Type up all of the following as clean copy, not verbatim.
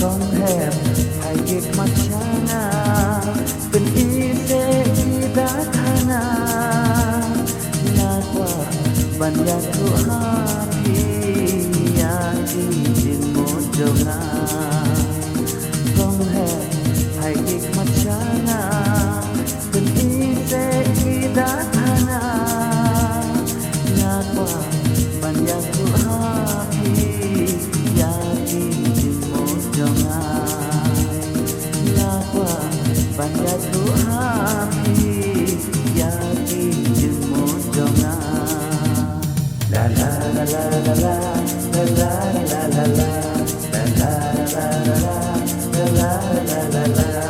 ร้องแทบให้เก็บมัดชานาเป็นอีเซอีดาธานาหน้ากว่าบัญญัติทุหาพียาที่ดินหมดเจ้านาร้องแทบให้เก็บมัดชานาเป็นอีเซอีดาธานาหน้ากว่าบัญญัติทุหาพียาที่ดินหมดเจ้านาบัญญัติทุหาพียากีจึงหมดจงนาลาลาลาลาลาลาลาลาลาลาลาลาลาลาลาลาลาลาลา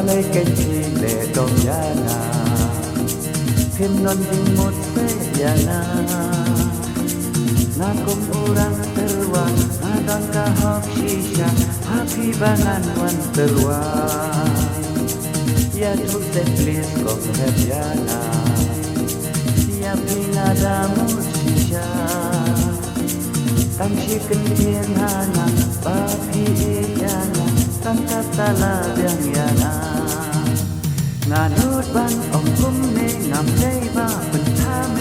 เลยเก่งที่เล่ดองยานาเพียงนอนยิ่งหมดเสียนานาคมอุรังเตอร์วันนาดังกะฮอกชีชาฮาพีบานันวันเตอร์วันยาทุกเซปเลสกองเฮบยานา ยาพีนาดามุชีชาตั้งชิกันเทียนหานาบาพียานาตั้งกัตตาลาเบียงยานา งานรูดบันองคุ้มเนงามใจบ้าเป็นท่าเม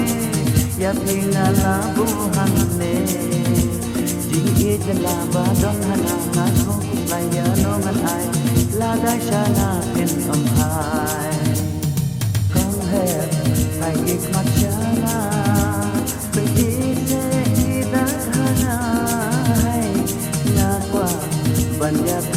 อย่าเพียงงานลาบูหันเนจิงอีจะลาบาดองหนางานคงไปยาโนมันไอลาได้ชานาเป็นอมหายกองแหบไปอีกมัดชานาไปอีเซอีดาธานาให้นากว่าบัญญัติ